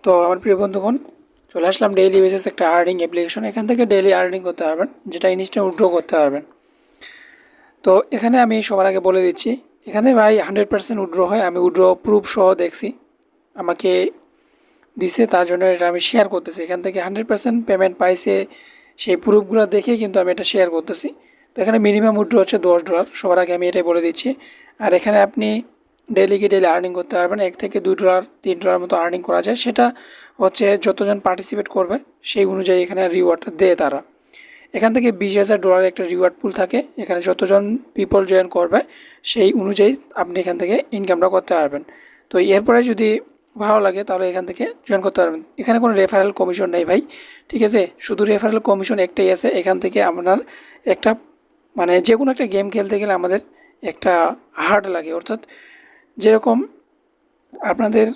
তো আমার প্রিয় বন্ধুগণ, চলে আসলাম ডেইলি বেসিস একটা আর্নিং অ্যাপ্লিকেশন। এখান থেকে ডেইলি আর্নিং করতে পারবেন, যেটা ইনস্ট্যান্ট উইথড্র করতে পারবেন। তো এখানে আমি সবার আগে বলে দিচ্ছি, এখানে ভাই 100% উইথড্র হয়। আমি উইথড্র প্রুফ সহ দেখছি, আমাকে দিছে, তার জন্য এটা আমি শেয়ার করতেছি। এখান থেকে 100% পেমেন্ট পাইছে, সেই প্রুফগুলো দেখে কিন্তু আমি এটা শেয়ার করতেছি। তো এখানে মিনিমাম উইথড্র হচ্ছে $10। সবার আগে আমি এটাই বলে দিচ্ছি। আর এখানে আপনি ডেইলি আর্নিং করতে পারবেন। $1 থেকে $2 $3 মতো আর্নিং করা যায়। সেটা হচ্ছে যতজন পার্টিসিপেট করবে সেই অনুযায়ী এখানে রিওয়ার্ডটা দেয় তারা। এখান থেকে $20,000 একটা রিওয়ার্ড পুল থাকে। এখানে যতজন পিপল জয়েন করবে সেই অনুযায়ী আপনি এখান থেকে ইনকামটা করতে পারবেন। তো এরপরে যদি ভালো লাগে তাহলে এখান থেকে জয়েন করতে পারবেন। এখানে কোনো রেফারেল কমিশন নেই ভাই, ঠিক আছে। শুধু রেফারেল কমিশন একটাই আছে। এখান থেকে আপনার একটা মানে যে কোনো একটা গেম খেলতে গেলে আমাদের একটা হার্ড লাগে, অর্থাৎ যেরকম আপনাদের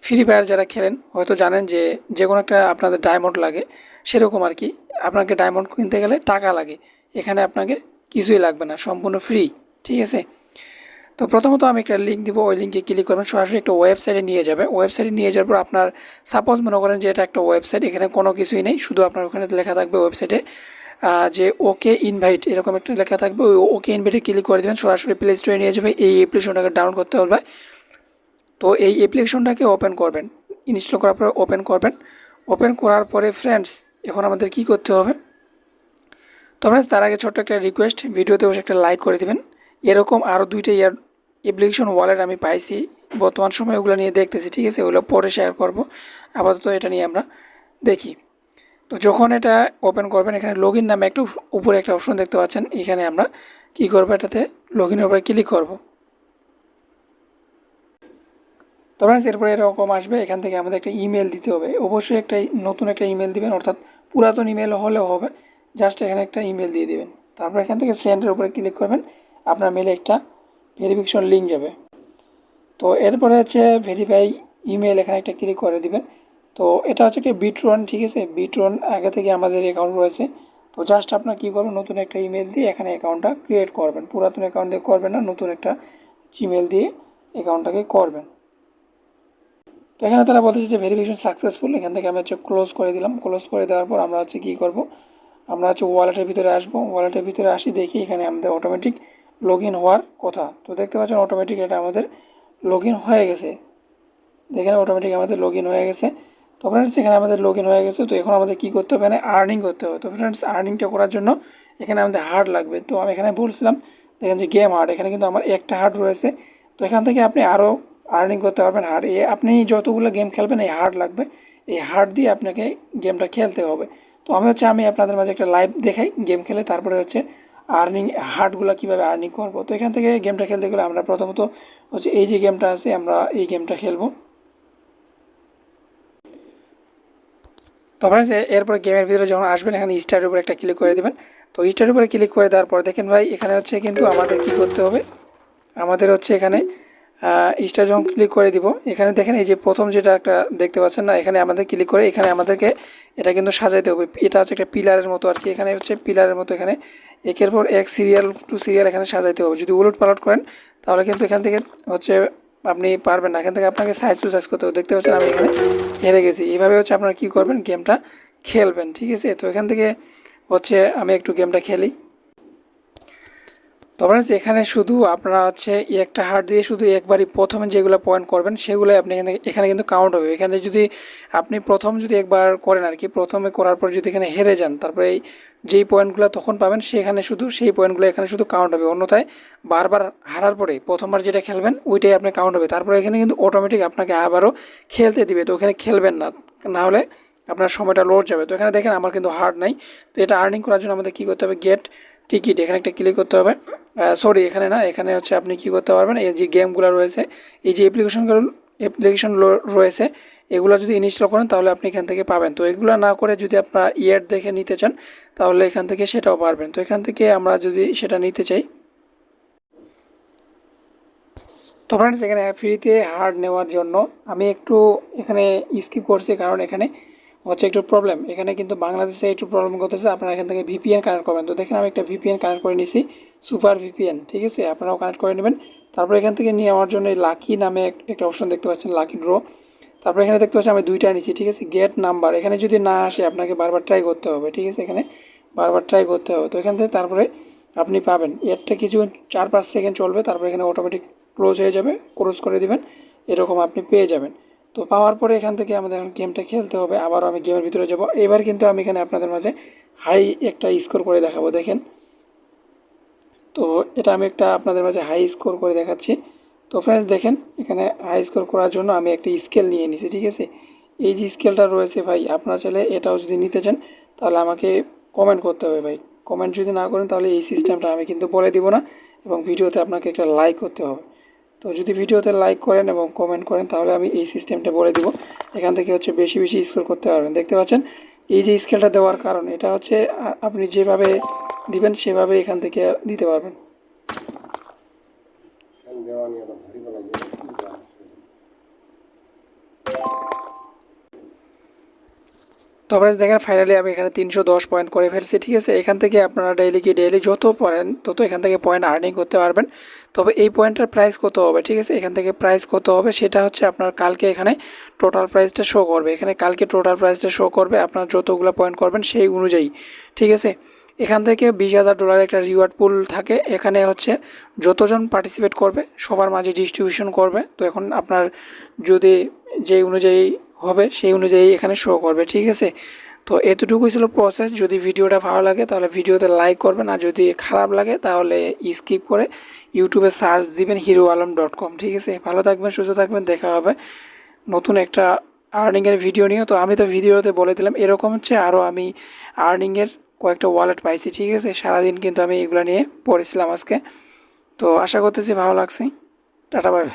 ফ্রি ফায়ার যারা খেলেন হয়তো জানেন যে যে কোনো একটা আপনাদের ডায়মন্ড লাগে, সেরকম আর কি। আপনাকে ডায়মন্ড কিনতে গেলে টাকা লাগে, এখানে আপনাকে কিছুই লাগবে না, সম্পূর্ণ ফ্রি, ঠিক আছে। তো প্রথমত আমি একটা লিঙ্ক দিব, ওই লিঙ্কে ক্লিক করবেন, সরাসরি একটা ওয়েবসাইটে নিয়ে যাবে। ওয়েবসাইটে নিয়ে যাওয়ার পর আপনার সাপোজ মনে করেন যে এটা একটা ওয়েবসাইট, এখানে কোনো কিছুই নেই, শুধু আপনার ওখানে লেখা থাকবে ওয়েবসাইটে যে ওকে ইনভাইট, এরকম একটা লেখা থাকবে। ওই ওকে ইনভাইটে ক্লিক করে দেবেন, সরাসরি প্লে স্টোরে নিয়ে যাবে। এই অ্যাপ্লিকেশনটাকে ডাউনলোড করতে হবে। তো এই অ্যাপ্লিকেশনটাকে ওপেন করবেন, ইনস্টল করার পরে ওপেন করবেন। ওপেন করার পরে ফ্রেন্ডস এখন আমাদের কি করতে হবে? তো ফ্রেন্ডস তার আগে ছোট্ট একটা রিকোয়েস্ট, ভিডিওতে বসে একটা লাইক করে দেবেন। এরকম আরও দুইটা অ্যাপ্লিকেশন ওয়ালেট আমি পাইছি, বর্তমান সময় ওগুলো নিয়ে দেখতেছি, ঠিক আছে। ওগুলো পরে শেয়ার করব, আপাতত এটা নিয়ে আমরা দেখি। তো যখন এটা ওপেন করবেন, এখানে লগ ইন নামে একটা উপরে একটা অপশন দেখতে পাচ্ছেন। এখানে আমরা কি করব, এটাতে লগ ইনের উপরে ক্লিক করব। তো ফ্রেন্ডস এরপরে এরকম আসবে, এখান থেকে আমাদের একটা ইমেল দিতে হবে। অবশ্যই একটা নতুন একটা ইমেল দিবেন, অর্থাৎ পুরাতন ইমেল হলেও হবে, জাস্ট এখানে একটা ইমেল দিয়ে দিবেন। তারপর এখান থেকে সেন্ডের উপরে ক্লিক করবেন, আপনার মেলে একটা ভেরিফিকেশন লিঙ্ক যাবে। তো এরপরে হচ্ছে ভেরিফাই ইমেল, এখানে একটা ক্লিক করে দিবেন। তো এটা হচ্ছে কি বিট্রন, ঠিক আছে। বিট্রন আগে থেকে আমাদের অ্যাকাউন্ট রয়েছে। তো জাস্ট আপনার কী করবেন, নতুন একটা ইমেল দিয়ে এখানে অ্যাকাউন্টটা ক্রিয়েট করবেন। পুরাতন অ্যাকাউন্ট দিয়ে করবেন না, নতুন একটা জিমেল দিয়ে অ্যাকাউন্টটাকে করবেন। তো এখানে তারা বলতেছে যে ভেরিফিকেশন সাকসেসফুল। এখান থেকে আমরা হচ্ছে ক্লোজ করে দিলাম। ক্লোজ করে দেওয়ার পর আমরা হচ্ছে কী করব, আমরা হচ্ছে ওয়ালেটের ভিতরে আসবো। ওয়ালেটের ভিতরে আসি, দেখি এখানে আমাদের অটোমেটিক লগ ইন হওয়ার কথা। তো দেখতে পাচ্ছেন অটোমেটিক এটা আমাদের লগ ইন হয়ে গেছে। দেখেন অটোমেটিক আমাদের লগ ইন হয়ে গেছে। তো ফ্রেন্ডস এখানে আমাদের লগ ইন হয়ে গেছে। তো এখন আমাদের কী করতে হবে, এখানে আর্নিং করতে হবে। তো ফ্রেন্ডস আর্নিংটা করার জন্য এখানে আমাদের হার্ড লাগবে। তো আমি এখানে বলছিলাম দেখেন যে গেম হার্ড, এখানে কিন্তু আমার একটা হার্ড রয়েছে। তো এখান থেকে আপনি আরও আর্নিং করতে পারবেন হার্ড। আপনি যতগুলো গেম খেলবেন এই হার্ড লাগবে, এই হার্ড দিয়ে আপনাকে গেমটা খেলতে হবে। তো আমি আপনাদের মাঝে একটা লাইভ দেখাই গেম খেলে, তারপরে হচ্ছে আর্নিং হার্ডগুলো কীভাবে আর্নিং করবো। তো এখান থেকে গেমটা খেলতে গেলে আমরা প্রথমত হচ্ছে এই যে গেমটা আছে, আমরা এই গেমটা খেলবো। তো ফ্রেন্ডস এরপরে গেমের ভিতরে যখন আসবেন, এখানে স্টারের উপরে একটা ক্লিক করে দেবেন। তো স্টারের উপরে ক্লিক করে দেওয়ার পর দেখেন ভাই এখানে হচ্ছে কিন্তু আমাদের কি করতে হবে, আমাদের হচ্ছে এখানে স্টার যখন ক্লিক করে দিব, এখানে দেখেন এই যে প্রথম যেটা একটা দেখতে পাচ্ছেন না, এখানে আমাদের ক্লিক করে এখানে আমাদেরকে এটা কিন্তু সাজাইতে হবে। এটা হচ্ছে একটা পিলারের মতো আর কি, এখানে হচ্ছে পিলারের মতো এখানে একের পর এক সিরিয়াল টু সিরিয়াল এখানে সাজাইতে হবে। যদি উলট পালট করেন তাহলে কিন্তু এখান থেকে হচ্ছে আপনি পারবেন না। এখান থেকে আপনাকে সাইজ টু সাইজ করতে হবে। দেখতে পাচ্ছেন আমি এখানে হেরে গেছি। এইভাবে হচ্ছে আপনারা কী করবেন, গেমটা খেলবেন, ঠিক আছে। তো এখান থেকে হচ্ছে আমি একটু গেমটা খেলি। তো ফ্রেন্ডস এখানে শুধু আপনারা হচ্ছে একটা হার্ট দিয়ে শুধু একবারই প্রথমে যেগুলো পয়েন্ট করবেন সেগুলোই আপনি এখানে কিন্তু কাউন্ট হবে। এখানে যদি আপনি প্রথম যদি একবার করেন আর কি, প্রথমে করার পর যদি এখানে হেরে যান, তারপরে যেই পয়েন্টগুলো তখন পাবেন সেখানে শুধু সেই পয়েন্টগুলো এখানে শুধু কাউন্ট হবে। অন্যথায় বারবার হারার পরে প্রথমবার যেটা খেলবেন ওইটাই আপনি কাউন্ট হবে। তারপরে এখানে কিন্তু অটোমেটিক আপনাকে আবারও খেলতে দিবে। তো ওখানে খেলবেন না, না হলে আপনার সময়টা লস যাবে। তো এখানে দেখেন আমার কিন্তু হার্ড নাই। তো এটা আর্নিং করার জন্য আমাদের কী করতে হবে, গেট টিকিট, এখানে একটা ক্লিক করতে হবে। সরি এখানে না, এখানে হচ্ছে আপনি কী করতে পারবেন, এই যে গেমগুলো রয়েছে, এই যে অ্যাপ্লিকেশন রয়েছে, এগুলো যদি ইনস্টল করেন তাহলে আপনি এখান থেকে পাবেন। তো এগুলো না করে যদি আপনার ইয়ার দেখে নিতে চান তাহলে এখান থেকে সেটাও পারবেন। তো এখান থেকে আমরা যদি সেটা নিতে চাই, তো ফ্রেন্ডস এখানে ফ্রিতে হার্ড নেওয়ার জন্য আমি একটু এখানে স্কিপ করছি, কারণ এখানে হচ্ছে একটু প্রবলেম। এখানে কিন্তু বাংলাদেশে একটু প্রবলেম করতেছে। আপনারা এখান থেকে ভিপিএন কানেক্ট করবেন। তো দেখেন আমি একটা ভিপিএন কানেক্ট করে নিছি, সুপার ভিপিএন, ঠিক আছে। আপনারাও কানেক্ট করে নেবেন। তারপর এখান থেকে নিয়ে আমার জন্য লাকি নামে একটা অপশন দেখতে পাচ্ছেন, লাকি ড্র। তারপর এখানে দেখতে পাচ্ছি আমি 2টা নিচ্ছি, ঠিক আছে। গেট নাম্বার, এখানে যদি না আসে আপনাকে বারবার ট্রাই করতে হবে, ঠিক আছে। এখানে বারবার ট্রাই করতে হবে। তো এখান থেকে তারপরে আপনি পাবেন। এরটা কিছু 4-5 সেকেন্ড চলবে, তারপরে এখানে অটোমেটিক ক্লোজ হয়ে যাবে, ক্লোজ করে দিবেন, এরকম আপনি পেয়ে যাবেন। তো পাওয়ার পরে এখান থেকে আমাদের গেমটা খেলতে হবে। আবারও আমি গেমের ভিতরে যাব। এবার কিন্তু আমি এখানে আপনাদের মাঝে হাই একটা স্কোর করে দেখাবো, দেখেন। তো এটা আমি একটা আপনাদের মাঝে হাই স্কোর করে দেখাচ্ছি। তো ফ্রেন্ডস দেখেন, এখানে হাই স্কোর করার জন্য আমি একটা স্কেল নিয়ে নিছি, ঠিক আছে। এই যে স্কেলটা রয়েছে ভাই, আপনারা চাইলে এটাও যদি নিতে চান তাহলে আমাকে কমেন্ট করতে হবে ভাই। কমেন্ট যদি না করেন তাহলে এই সিস্টেমটা আমি কিন্তু বলে দিব না, এবং ভিডিওতে আপনাকে একটা লাইক করতে হবে। তো যদি ভিডিওতে লাইক করেন এবং কমেন্ট করেন তাহলে আমি এই সিস্টেমটা বলে দিব। এখান থেকে হচ্ছে বেশি বেশি স্কোর করতে পারবেন। দেখতে পাচ্ছেন এই যে স্কেলটা দেওয়ার কারণ, এটা হচ্ছে আপনি যেভাবে দিবেন সেভাবে এখান থেকে দিতে পারবেন। তবে দেখেন ফাইনালি আমি এখানে 310 পয়েন্ট করে ফেলছি, ঠিক আছে। এখান থেকে আপনারা ডেইলি যত পড়েন তত এখান থেকে পয়েন্ট আর্নিং করতে পারবেন। তবে এই পয়েন্টের প্রাইস কত হবে, ঠিক আছে। এখান থেকে প্রাইস কত হবে সেটা হচ্ছে আপনার কালকে এখানে টোটাল প্রাইসটা শো করবে। এখানে কালকে টোটাল প্রাইসটা শো করবে আপনার যতগুলো পয়েন্ট করবেন সেই অনুযায়ী, ঠিক আছে। এখান থেকে $20,000 একটা রিওয়ার্ড পুল থাকে। এখানে হচ্ছে যতজন পার্টিসিপেট করবে সবার মাঝে ডিস্ট্রিবিউশন করবে। তো এখন আপনার যদি যে অনুযায়ী হবে সেই অনুযায়ী এখানে শো করবে, ঠিক আছে। তো এতটুকুই ছিল প্রসেস। যদি ভিডিওটা ভালো লাগে তাহলে ভিডিওতে লাইক করবেন, আর যদি খারাপ লাগে তাহলে স্কিপ করে ইউটিউবে সার্চ দিবেন hiroalam.com, ঠিক আছে। ভালো থাকবেন, সুস্থ থাকবেন, দেখা হবে নতুন একটা আর্নিংয়ের ভিডিও নিয়ে। তো আমি তো ভিডিওতে বলে দিলাম, এরকম হচ্ছে আরও আমি আর্নিংয়ের কয়েকটা ওয়ালেট পাইছি, ঠিক আছে। সারাদিন কিন্তু আমি এগুলো নিয়ে পড়েছিলাম আজকে। তো আশা করতেছি ভালো লাগছে। Tata bye.